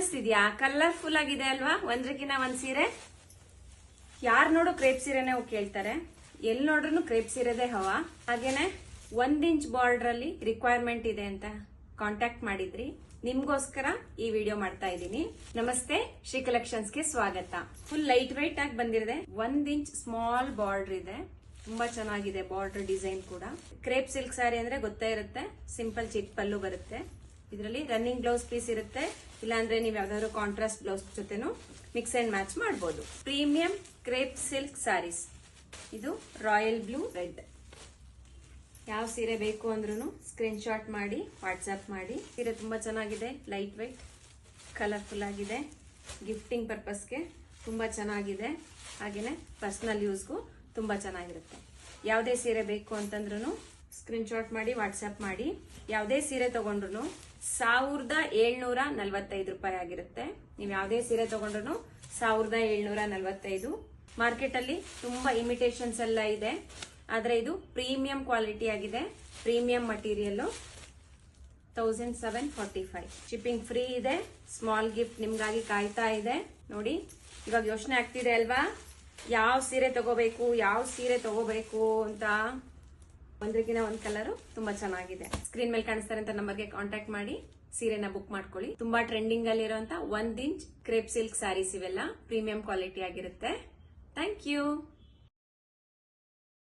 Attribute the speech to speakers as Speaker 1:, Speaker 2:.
Speaker 1: ಕಾಣಿಸ್ತಿದ್ಯಾ? Colourful ಆಗಿದೆ ಅಲ್ವಾ? ಒಂದ್ರಕ್ಕಿಂತ ಒಂದ್ ಸೀರೆ. ಯಾರು ನೋಡು ಕ್ರೇಪ್ ಸೀರೆನೆ ಕೇಳ್ತಾರೆ. ಎಲ್ಲಿ ನೋಡ್ರು ಕ್ರೇಪ್ ಸೀರೆದೇ ಹವಾ. ಹಾಗೇನೆ 1 ಇಂಚ್ ಬಾರ್ಡರ್ ಅಲ್ಲಿ ರಿಕ್ವೈರ್ಮೆಂಟ್ ಇದೆ ಅಂತ ಕಾಂಟ್ಯಾಕ್ಟ್ ಮಾಡಿದ್ರಿ. ನಿಮ್ಗೋಸ್ಕರ ಈ ವಿಡಿಯೋ ಮಾಡ್ತಾ ಇದ್ದೀನಿ. ನಮಸ್ತೆ, ಶ್ರೀ ಕಲೆಕ್ಷನ್ಸ್ಗೆ ಸ್ವಾಗತ. ಫುಲ್ ಲೈಟ್ ವೈಟ್ ಆಗಿ ಬಂದಿದೆ. 1 ಇಂಚ್ ಸ್ಮಾಲ್ ಬಾರ್ಡರ್ ಇದೆ. ತುಂಬಾ ಚೆನ್ನಾಗಿದೆ ಬಾರ್ಡರ್ ಡಿಸೈನ್ ಕೂಡ. ಕ್ರೇಪ್ ಸಿಲ್ಕ್ ಸ್ಯಾರಿ ಅಂದ್ರೆ ಗೊತ್ತೇ ಇರುತ್ತೆ. ಸಿಂಪಲ್ ಚಿಟ್ ಪಲ್ಲು ಬರುತ್ತೆ. ಇದರಲ್ಲಿ ರನ್ನಿಂಗ್ ಬ್ಲೌಸ್ ಪೀಸ್ ಇರುತ್ತೆ. ಇಲ್ಲಾಂದ್ರೆ ನೀವು ಯಾವ್ದಾದ್ರು ಕಾಂಟ್ರಾಸ್ಟ್ ಬ್ಲೌಸ್ ಜೊತೆನು ಮಿಕ್ಸ್ ಅಂಡ್ ಮ್ಯಾಚ್ ಮಾಡಬಹುದು. Premium crepe silk sarees. ಇದು ರಾಯಲ್ ಬ್ಲೂ ರೆಡ್. ಯಾವ ಸೀರೆ ಬೇಕು ಅಂದ್ರೂ ಸ್ಕ್ರೀನ್ ಶಾಟ್ ಮಾಡಿ ವಾಟ್ಸ್ಆಪ್ ಮಾಡಿ. ಸೀರೆ ತುಂಬಾ ಚೆನ್ನಾಗಿದೆ, ಲೈಟ್ ವೈಟ್, ಕಲರ್ಫುಲ್ ಆಗಿದೆ. ಗಿಫ್ಟಿಂಗ್ ಪರ್ಪಸ್ಗೆ ತುಂಬಾ ಚೆನ್ನಾಗಿದೆ. ಹಾಗೇನೆ ಪರ್ಸನಲ್ ಯೂಸ್ಗೂ ತುಂಬಾ ಚೆನ್ನಾಗಿರುತ್ತೆ. ಯಾವುದೇ ಸೀರೆ ಬೇಕು ಅಂತಂದ್ರೂ ಸ್ಕ್ರೀನ್ ಶಾಟ್ ಮಾಡಿ ವಾಟ್ಸ್ಆಪ್ ಮಾಡಿ. ಯಾವುದೇ ಸೀರೆ ತಗೊಂಡ್ರು 1745 ರೂಪಾಯಿ ಆಗಿರುತ್ತೆ. ನೀವು ಯಾವುದೇ ಸೀರೆ ತಗೊಂಡ್ರು 1745. ಮಾರ್ಕೆಟ್ ಅಲ್ಲಿ ತುಂಬಾ ಇಮಿಟೇಷನ್ಸ್ ಎಲ್ಲ ಇದೆ, ಆದ್ರೆ ಇದು ಪ್ರೀಮಿಯಂ ಕ್ವಾಲಿಟಿ ಆಗಿದೆ. Premium material. 1745. ಶಿಪ್ಪಿಂಗ್ ಫ್ರೀ ಇದೆ. ಸ್ಮಾಲ್ ಗಿಫ್ಟ್ ನಿಮ್ಗಾಗಿ ಕಾಯ್ತಾ ಇದೆ. ನೋಡಿ, ಇವಾಗ ಯೋಚನೆ ಆಗ್ತಿದೆ ಅಲ್ವಾ, ಯಾವ ಸೀರೆ ತಗೋಬೇಕು ಅಂತ. ಒಂದ್ರಕ್ಕಿಂತ ಒಂದ್ ಕಲರ್ ತುಂಬಾ ಚೆನ್ನಾಗಿದೆ. ಸ್ಕ್ರೀನ್ ಮೇಲೆ ಕಾಣಿಸ್ತಾರೆ ಅಂತ ನಂಬರ್ಗೆ ಕಾಂಟ್ಯಾಕ್ಟ್ ಮಾಡಿ ಸೀರೆನ ಬುಕ್ ಮಾಡ್ಕೊಳ್ಳಿ. ತುಂಬಾ ಟ್ರೆಂಡಿಂಗ್ ಅಲ್ಲಿ ಇರುವಂತ 1 ಇಂಚ್ ಕ್ರೇಪ್ ಸಿಲ್ಕ್ ಸ್ಯಾರೀಸ್ ಇವೆಲ್ಲ ಪ್ರೀಮಿಯಂ ಕ್ವಾಲಿಟಿ ಆಗಿರುತ್ತೆ. Thank you.